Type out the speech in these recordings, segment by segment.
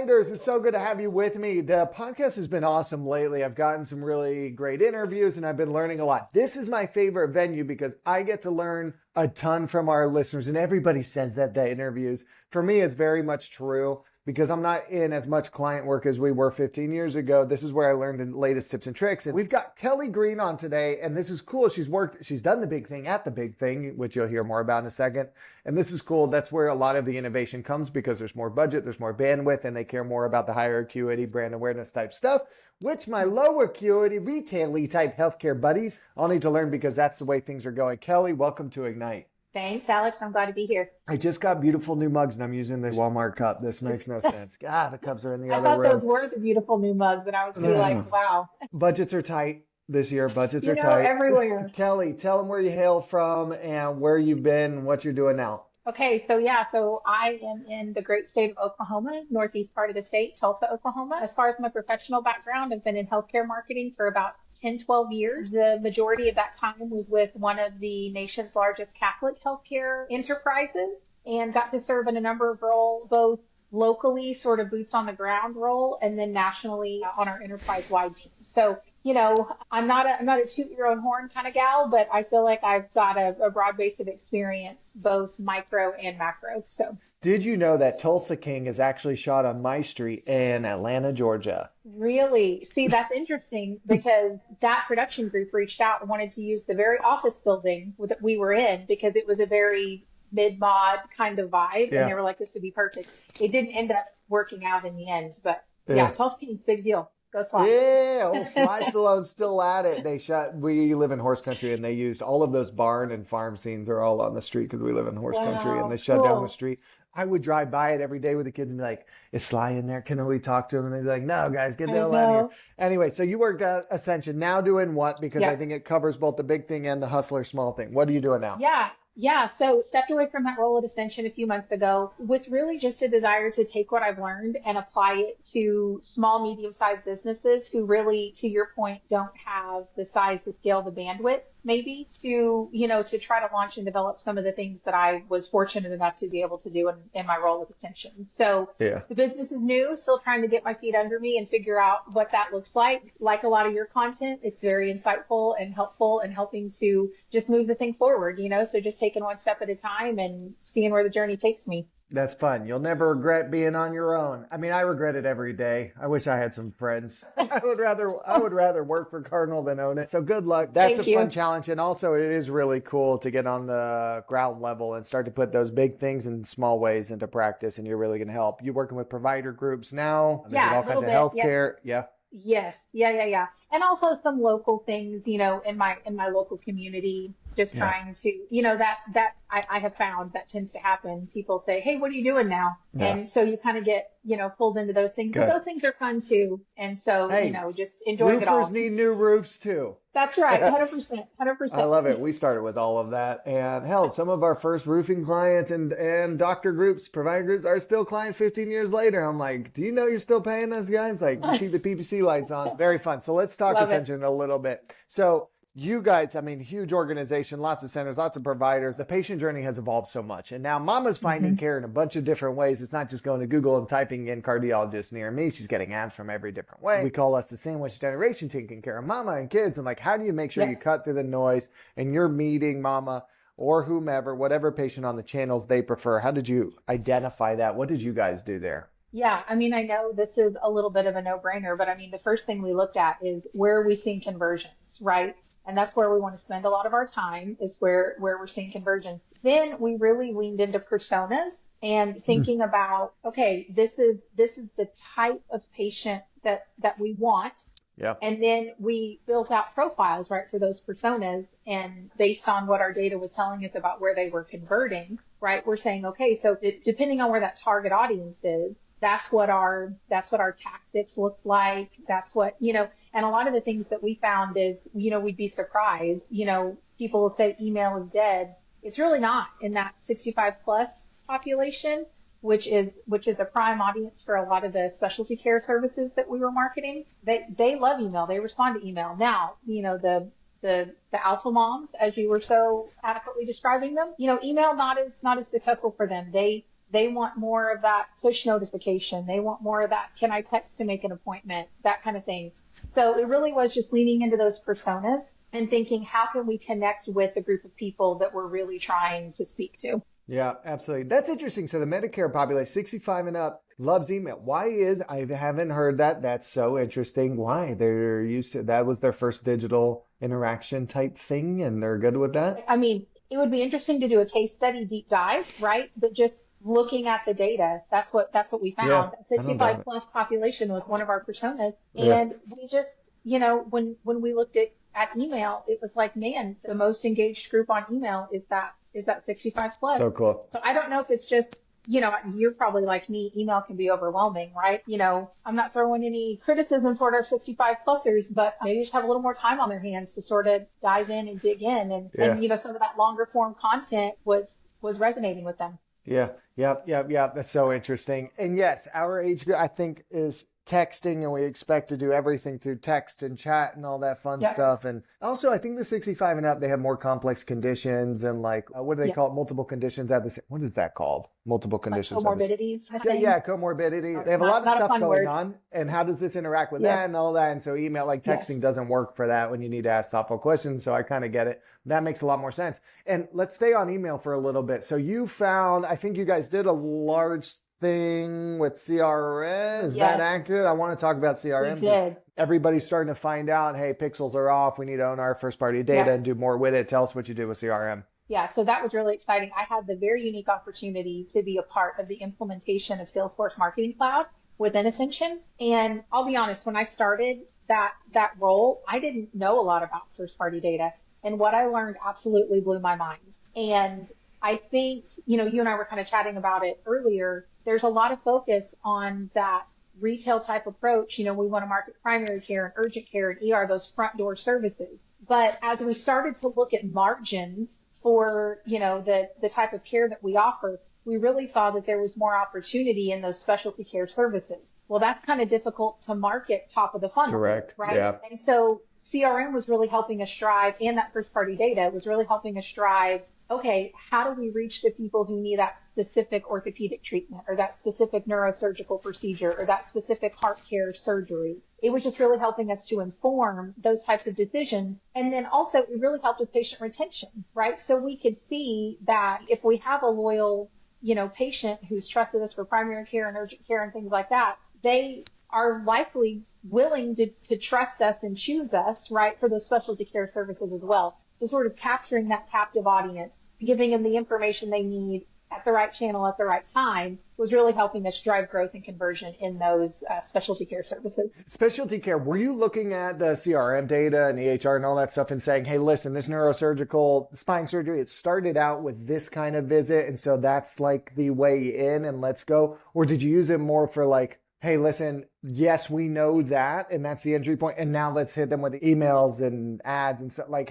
Minders, it's so good to have you with me. The podcast has been awesome lately. I've gotten some really great interviews and I've been learning a lot. This is my favorite venue because I get to learn a ton from our listeners, and everybody says that the interviews. For me, it's very much true because I'm not in as much client work as we were 15 years ago. This is where I learned the latest tips and tricks. And we've got Kelly Green on today, and this is cool. She's done the big thing at the big thing, which you'll hear more about in a second. And this is cool. That's where a lot of the innovation comes because there's more budget, there's more bandwidth, and they care more about the higher acuity brand awareness type stuff, which my lower acuity retail-y type healthcare buddies all need to learn because that's the way things are going. Kelly, welcome to Ignite. Thanks, Alex. I'm glad to be here. I just got beautiful new mugs and I'm using this Walmart cup. This makes no sense. God, the cups are in the I other room. thought those were the beautiful new mugs and I was really like, wow. Budgets are tight this year. Budgets are tight. Everywhere. Kelly, tell them where you hail from and where you've been and what you're doing now. Okay, so I am in the great state of Oklahoma, northeast part of the state, Tulsa, Oklahoma. As far as my professional background, I've been in healthcare marketing for about 10, 12 years. The majority of that time was with one of the nation's largest Catholic healthcare enterprises and got to serve in a number of roles, both locally, sort of boots on the ground role, and then nationally on our enterprise-wide team. So, I'm not a toot your own horn kind of gal, but I feel like I've got a broad base of experience, both micro and macro. So, did you know that Tulsa King is actually shot on my street in Atlanta, Georgia? Really? See, that's interesting because that production group reached out and wanted to use the very office building that we were in because it was a very mid-mod kind of vibe. Yeah. And they were like, this would be perfect. It didn't end up working out in the end, but yeah, Tulsa King's big deal. Go Sly. Yeah, old Sly Stallone's still at it. We live in horse country and they used all of those barn and farm scenes are all on the street because we live in horse country and they shut down the street. I would drive by it every day with the kids and be like, is Sly in there? Can we talk to him? And they'd be like, no, guys, get the hell out of here. Anyway, so you worked at Ascension. Now doing what? Because I think it covers both the big thing and the hustler small thing. What are you doing now? Yeah. So stepped away from that role at Ascension a few months ago with really just a desire to take what I've learned and apply it to small, medium-sized businesses who really, to your point, don't have the size, the scale, the bandwidth maybe to try to launch and develop some of the things that I was fortunate enough to be able to do in my role with Ascension. So the business is new, still trying to get my feet under me and figure out what that looks like. Like a lot of your content, it's very insightful and helpful and helping to just move the thing forward, so just taking one step at a time and seeing where the journey takes me. That's fun. You'll never regret being on your own. I mean, I regret it every day. I wish I had some friends. I would rather work for Cardinal than own it. So good luck. That's a fun challenge. And also it is really cool to get on the ground level and start to put those big things in small ways into practice. And you're really going to help. You're working with provider groups now. There's all kinds of healthcare. Yeah. Yes. Yeah. And also some local things, in my local community, just trying to, that I have found that tends to happen. People say, hey, what are you doing now? Yeah. And so you kind of get, pulled into those things. But those things are fun too. And so, just enjoying it all. Roofers need new roofs too. That's right. 100%. I love it. We started with all of that. And hell, some of our first roofing clients and doctor groups, provider groups are still clients 15 years later. I'm like, do you know you're still paying those guys? Like, just keep the PPC lights on. Very fun. So let's talk Ascension a little bit. So you guys, huge organization, lots of centers, lots of providers. The patient journey has evolved so much. And now mama's finding care in a bunch of different ways. It's not just going to Google and typing in cardiologist near me. She's getting ads from every different way. We call us the sandwich generation, taking care of mama and kids. And how do you make sure you cut through the noise and you're meeting mama or whomever, whatever patient on the channels they prefer? How did you identify that? What did you guys do there? Yeah, I know this is a little bit of a no-brainer, but the first thing we looked at is where are we seeing conversions, right? And that's where we want to spend a lot of our time is where we're seeing conversions. Then we really leaned into personas and thinking about, okay, this is the type of patient that we want. Yeah. And then we built out profiles, right, for those personas. And based on what our data was telling us about where they were converting, right, we're saying, okay, so depending on where that target audience is, that's what our tactics looked like. That's what, and a lot of the things that we found is, we'd be surprised, people will say email is dead. It's really not in that 65 plus population, which is a prime audience for a lot of the specialty care services that we were marketing. They love email. They respond to email. Now, the alpha moms, as you were so adequately describing them, email not as successful for them. They They want more of that push notification. They want more of that, can I text to make an appointment, that kind of thing. So it really was just leaning into those personas and thinking, how can we connect with a group of people that we're really trying to speak to? Yeah, absolutely. That's interesting. So the Medicare population, 65 and up, loves email. Why is, I haven't heard that. That's so interesting. Why? They're used to, that was their first digital interaction type thing and they're good with that? I mean, it would be interesting to do a case study deep dive, right? But just looking at the data, that's what we found. Yeah, That 65 plus population was one of our personas. Yeah. And we just, when we looked at email, it was like, man, the most engaged group on email is that 65 plus. So cool. So I don't know if it's just, you're probably like me, email can be overwhelming, right? I'm not throwing any criticism toward our 65 plusers, but they just have a little more time on their hands to sort of dive in and dig in. And some of that longer form content was resonating with them. Yeah. That's so interesting. And yes, our age group, I think, is texting, and we expect to do everything through text and chat and all that fun stuff. And also, I think the 65 and up, they have more complex conditions and like, what do they call it? Multiple conditions at the same, what is that called? Multiple conditions. Comorbidities. Comorbidity. They have a lot of stuff going on. And how does this interact with that and all that? And so email, like texting doesn't work for that when you need to ask thoughtful questions. So I kind of get it. That makes a lot more sense. And let's stay on email for a little bit. So you found, I think you guys did a large thing with CRM. Is that accurate? I want to talk about CRM. We did. Everybody's starting to find out, hey, pixels are off. We need to own our first party data and do more with it. Tell us what you did with CRM. Yeah, so that was really exciting. I had the very unique opportunity to be a part of the implementation of Salesforce Marketing Cloud within Ascension. And I'll be honest, when I started that role, I didn't know a lot about first party data. And what I learned absolutely blew my mind. And I think, you and I were kind of chatting about it earlier. There's a lot of focus on that retail type approach. We want to market primary care and urgent care and ER, those front door services. But as we started to look at margins for, the type of care that we offer, we really saw that there was more opportunity in those specialty care services. Well, that's kind of difficult to market top of the funnel. Correct. Right. Yeah. And so CRM was really helping us drive, and that first party data was really helping us drive, okay, how do we reach the people who need that specific orthopedic treatment or that specific neurosurgical procedure or that specific heart care surgery? It was just really helping us to inform those types of decisions. And then also it really helped with patient retention, right? So we could see that if we have a loyal, patient who's trusted us for primary care and urgent care and things like that, they are likely willing to trust us and choose us, right, for those specialty care services as well. So sort of capturing that captive audience, giving them the information they need at the right channel at the right time was really helping us drive growth and conversion in those specialty care services. Specialty care, were you looking at the CRM data and EHR and all that stuff and saying, hey, listen, this neurosurgical spine surgery, it started out with this kind of visit, and so that's like the way in and let's go? Or did you use it more for like, hey, listen, yes, we know that, and that's the entry point, and now let's hit them with emails and ads and stuff. Like,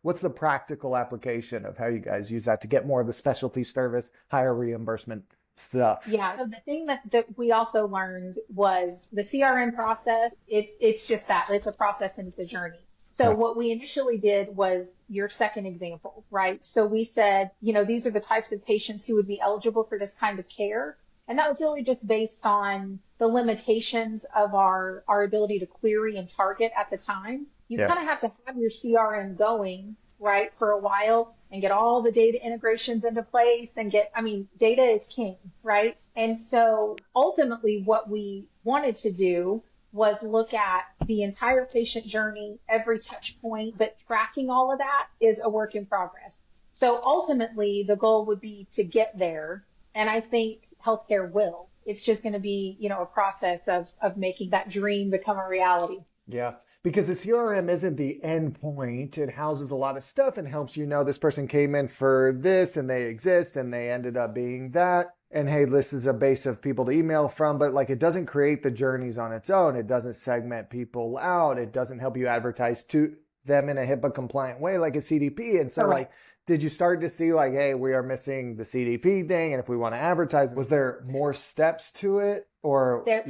what's the practical application of how you guys use that to get more of the specialty service, higher reimbursement stuff? Yeah, so the thing that we also learned was the CRM process, it's just that, it's a process and it's a journey. So what we initially did was your second example, right? So we said, these are the types of patients who would be eligible for this kind of care. And that was really just based on the limitations of our ability to query and target at the time. You kind of have to have your CRM going, right, for a while and get all the data integrations into place and data is king, right? And so ultimately what we wanted to do was look at the entire patient journey, every touch point, but tracking all of that is a work in progress. So ultimately the goal would be to get there. And I think healthcare will. It's just going to be, a process of making that dream become a reality. Yeah, because the CRM isn't the end point. It houses a lot of stuff and helps this person came in for this and they exist and they ended up being that. And hey, this is a base of people to email from, but like it doesn't create the journeys on its own. It doesn't segment people out. It doesn't help you advertise to them in a HIPAA compliant way like a CDP. And so like, did you start to see like, hey, we are missing the CDP thing, and if we want to advertise, was there more steps to it? Or there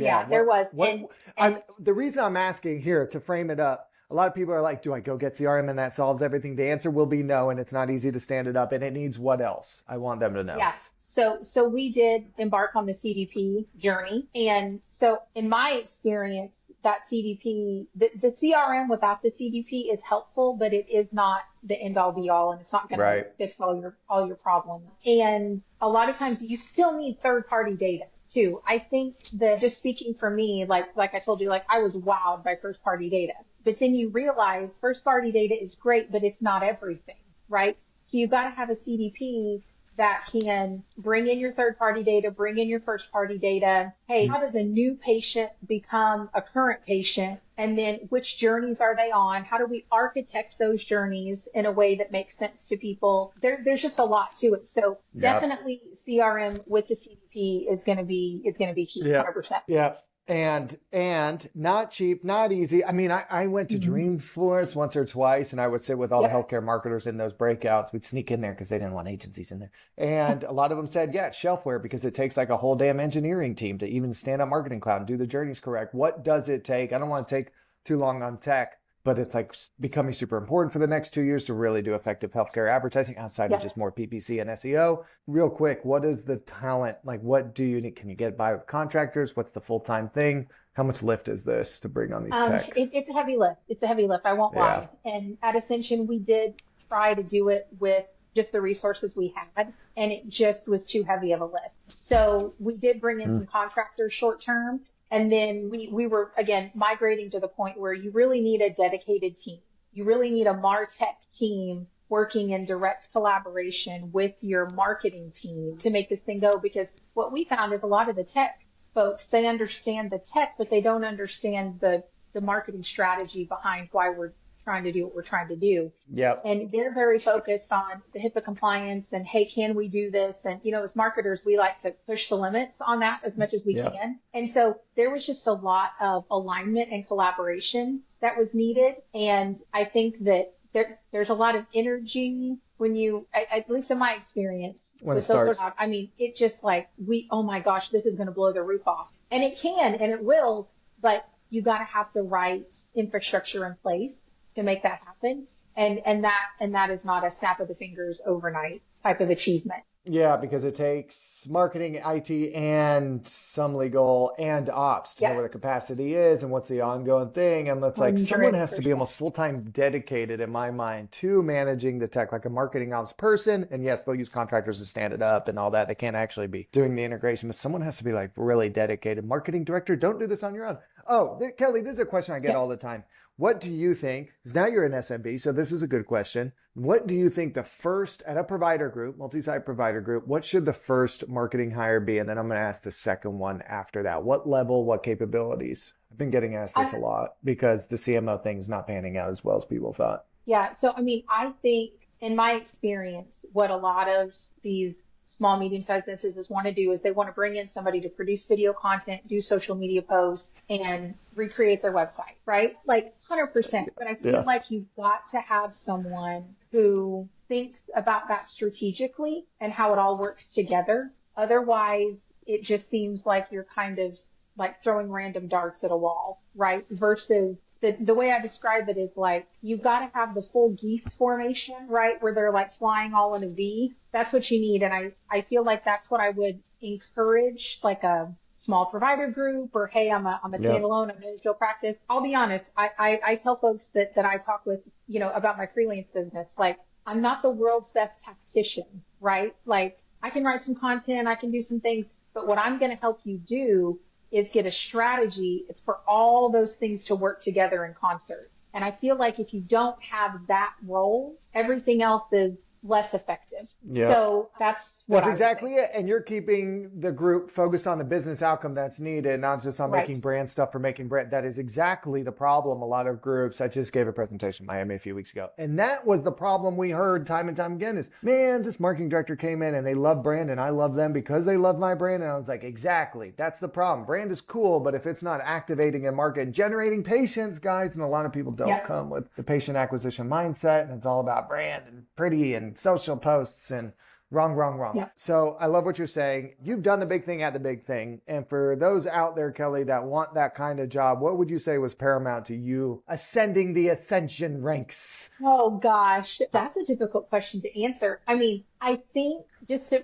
was. The reason I'm asking here to frame it up, a lot of people are like, do I go get CRM and that solves everything? The answer will be no, and it's not easy to stand it up, and it needs what else? I want them to know. Yeah. So we did embark on the CDP journey. And so in my experience, that CDP, the CRM without the CDP is helpful, but it is not the end all be all, and it's not going to fix all your problems. And a lot of times you still need third party data too. I think that, just speaking for me, like I told you, like I was wowed by first party data, but then you realize first party data is great, but it's not everything, right? So you've got to have a CDP that can bring in your third party data, bring in your first party data. Hey, how does a new patient become a current patient? And then which journeys are they on? How do we architect those journeys in a way that makes sense to people? There's just a lot to it. So definitely CRM with the CDP is going to be key. 100%. Yeah. And not cheap, not easy. I mean, I went to Dreamforce once or twice, and I would sit with all the healthcare marketers in those breakouts. We'd sneak in there because they didn't want agencies in there. And a lot of them said, yeah, it's shelfware, because it takes like a whole damn engineering team to even stand up Marketing Cloud and do the journeys correct. What does it take? I don't want to take too long on tech, but it's like becoming super important for the next 2 years to really do effective healthcare advertising outside of just more PPC and SEO. Real quick, what is the talent? Like, what do you need? Can you get by with contractors? What's the full-time thing? How much lift is this to bring on these techs? It's a heavy lift. It's a heavy lift. I won't lie. And at Ascension, we did try to do it with just the resources we had, and it just was too heavy of a lift. So we did bring in some contractors short term. And then we were, again, migrating to the point where you really need a dedicated team. You really need a MarTech team working in direct collaboration with your marketing team to make this thing go. Because what we found is a lot of the tech folks, they understand the tech, but they don't understand the marketing strategy behind why we're trying to do what we're trying to do. Yep. And they're very focused on the HIPAA compliance and, hey, can we do this? And, you know, as marketers, we like to push the limits on that as much as we can. And so there was just a lot of alignment and collaboration that was needed. And I think that there's a lot of energy when you, at least in my experience, when it starts. I mean, it just like, oh my gosh, this is going to blow the roof off. And it can, and it will, but you got to have the right infrastructure in place to make that happen. And that is not a snap of the fingers overnight type of achievement. Yeah, because it takes marketing, IT, and some legal and ops to know where the capacity is and what's the ongoing thing. And it's like someone has to be almost full-time dedicated, in my mind, to managing the tech, like a marketing ops person. And yes, they'll use contractors to stand it up and all that. They can't actually be doing the integration, but someone has to be like really dedicated. Marketing director, don't do this on your own. Oh, Kelly, this is a question I get all the time. What do you think, because now you're an SMB, so this is a good question. What do you think the first, at a provider group, multi-site provider group, what should the first marketing hire be? And then I'm going to ask the second one after that. What level, what capabilities? I've been getting asked this a lot because the CMO thing is not panning out as well as people thought. Yeah, so I mean, I think in my experience, what a lot of these small, medium-sized businesses want to do is they want to bring in somebody to produce video content, do social media posts, and recreate their website, right? Like 100%. But I feel like you've got to have someone who thinks about that strategically and how it all works together. Otherwise, it just seems like you're kind of like throwing random darts at a wall, right? Versus the way I describe it is like, you've got to have the full geese formation, right? Where they're like flying all in a V. That's what you need. And I feel like that's what I would encourage, like a small provider group, or, hey, I'm a standalone, I'm an individual practice. I'll be honest. I tell folks that I talk with, you know, about my freelance business, like, I'm not the world's best tactician, right? Like, I can write some content, I can do some things, but what I'm going to help you do is get a strategy. It's for all those things to work together in concert. And I feel like if you don't have that role, everything else is less effective. So that's exactly it. And you're keeping the group focused on the business outcome that's needed, not just on making brand stuff for making brand. That is exactly the problem. A lot of groups, I just gave a presentation in Miami a few weeks ago, and that was the problem we heard time and time again is, man, this marketing director came in and they love brand and I love them because they love my brand. And I was like, exactly. That's the problem. Brand is cool, but if it's not activating and market, generating patients, guys, and a lot of people don't come with the patient acquisition mindset, and it's all about brand and pretty and social posts and Wrong, wrong, wrong. Yeah. So I love what you're saying. You've done the big thing at the big thing. And for those out there, Kelly, that want that kind of job, what would you say was paramount to you ascending the ascension ranks? Oh gosh, that's a difficult question to answer. I mean, I think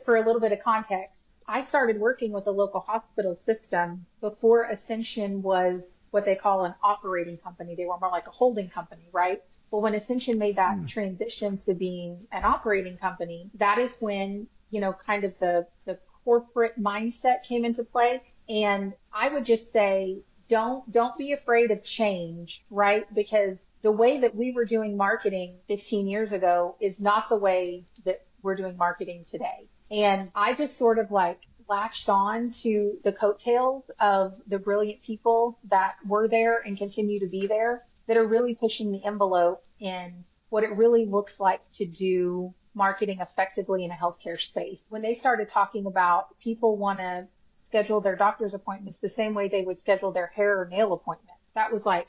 for a little bit of context, I started working with a local hospital system before Ascension was what they call an operating company. They were more like a holding company, right? Well, when Ascension made that transition to being an operating company, that is when, kind of the corporate mindset came into play. And I would just say, don't be afraid of change, right? Because the way that we were doing marketing 15 years ago is not the way that we're doing marketing today. And I just sort of like latched on to the coattails of the brilliant people that were there and continue to be there that are really pushing the envelope in what it really looks like to do marketing effectively in a healthcare space. When they started talking about people want to schedule their doctor's appointments the same way they would schedule their hair or nail appointment, that was like,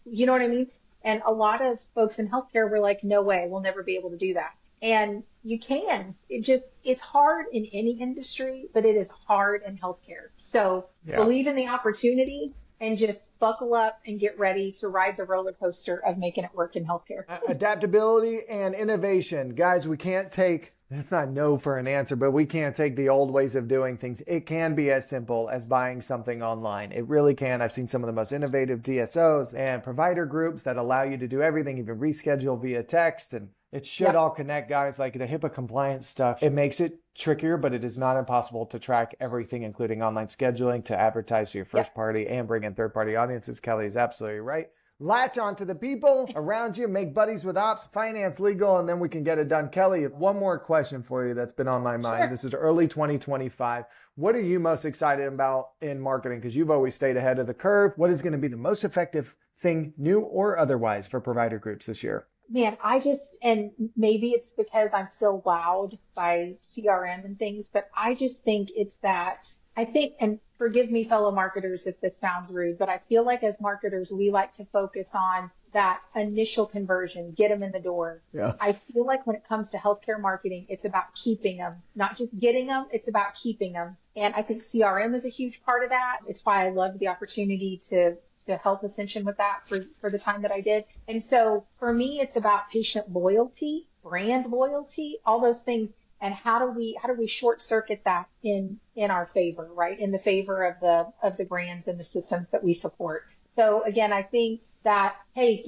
you know what I mean? And a lot of folks in healthcare were like, no way, we'll never be able to do that. And you can. It's hard in any industry, but it is hard in healthcare. So believe in the opportunity and just buckle up and get ready to ride the roller coaster of making it work in healthcare. Adaptability and innovation. Guys, we can't take, it's not no for an answer, but we can't take the old ways of doing things. It can be as simple as buying something online. It really can. I've seen some of the most innovative DSOs and provider groups that allow you to do everything, even reschedule via text, and it should all connect, guys. Like the HIPAA compliance stuff, it makes it trickier, but it is not impossible to track everything, including online scheduling, to advertise to your first party and bring in third-party audiences. Kelly is absolutely right. Latch on to the people around you, make buddies with ops, finance, legal, and then we can get it done. Kelly, one more question for you that's been on my mind. This is early 2025. What are you most excited about in marketing? Because you've always stayed ahead of the curve. What is going to be the most effective thing, new or otherwise, for provider groups this year? Man, and maybe it's because I'm still wowed by CRM and things, but I just think and forgive me, fellow marketers, if this sounds rude, but I feel like as marketers, we like to focus on that initial conversion, get them in the door. Yeah. I feel like when it comes to healthcare marketing, it's about keeping them, not just getting them, it's about keeping them. And I think CRM is a huge part of that. It's why I love the opportunity to help Ascension with that for the time that I did. And so for me, it's about patient loyalty, brand loyalty, all those things. And how do we short circuit that in our favor, right? In the favor of the brands and the systems that we support. So again, I think that, hey,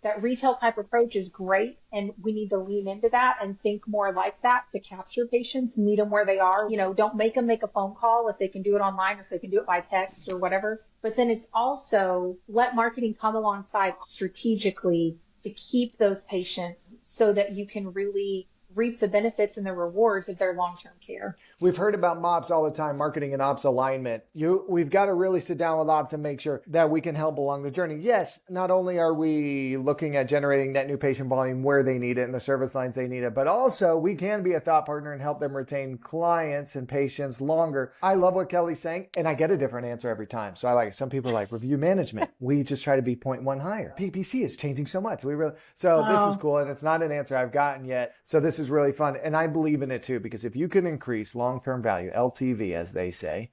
that retail type approach is great, and we need to lean into that and think more like that to capture patients, meet them where they are. Don't make them make a phone call if they can do it online, if they can do it by text or whatever. But then it's also let marketing come alongside strategically to keep those patients so that you can really reap the benefits and the rewards of their long-term care. We've heard about MOPS all the time, marketing and ops alignment. We've got to really sit down with ops and make sure that we can help along the journey. Yes, not only are we looking at generating net new patient volume where they need it and the service lines they need it, but also we can be a thought partner and help them retain clients and patients longer. I love what Kelly's saying, and I get a different answer every time. So I like it. Some people are like review management. We just try to be 0.1 higher. PPC is changing so much. This is cool, and it's not an answer I've gotten yet. So this is really fun, and I believe in it too, because if you can increase long-term value, LTV as they say,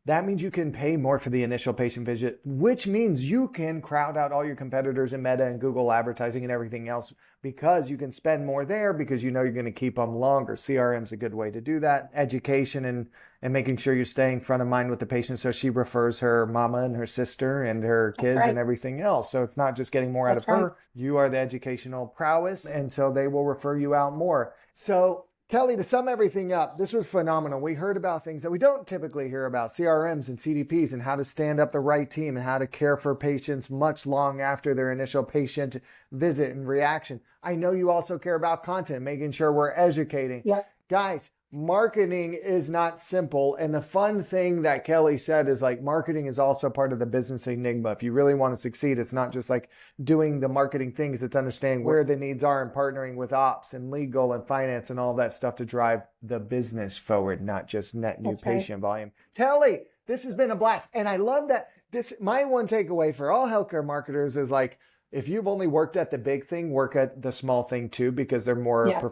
that means you can pay more for the initial patient visit, which means you can crowd out all your competitors in Meta and Google advertising and everything else, because you can spend more there because you're going to keep them longer. CRM is a good way to do that. Education and making sure you're staying front of mind with the patient, so she refers her mama and her sister and her kids and everything else. So it's not just getting more out of her. You are the educational prowess, and so they will refer you out more. So Kelly, to sum everything up, this was phenomenal. We heard about things that we don't typically hear about, CRMs and CDPs, and how to stand up the right team and how to care for patients much long after their initial patient visit and reaction. I know you also care about content, making sure we're educating. Guys, marketing is not simple. And the fun thing that Kelly said is like marketing is also part of the business enigma. If you really want to succeed, it's not just like doing the marketing things. It's understanding where the needs are and partnering with ops and legal and finance and all that stuff to drive the business forward, not just net new patient volume. Kelly, this has been a blast. And I love that my one takeaway for all healthcare marketers is like, if you've only worked at the big thing, work at the small thing too, because they're more Yes.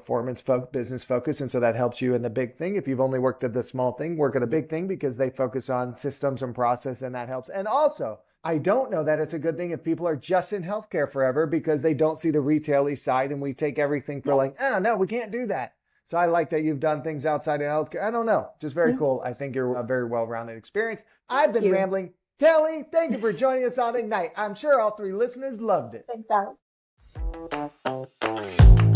business focused. And so that helps you in the big thing. If you've only worked at the small thing, work at a big thing because they focus on systems and process, and that helps. And also, I don't know that it's a good thing if people are just in healthcare forever because they don't see the retail-y side and we take everything for like, oh, no, we can't do that. So I like that you've done things outside of healthcare. I don't know. Just very cool. I think you're a very well-rounded experience. I've been rambling. Kelly, thank you for joining us on Ignite. I'm sure all three listeners loved it. Thanks, Alex.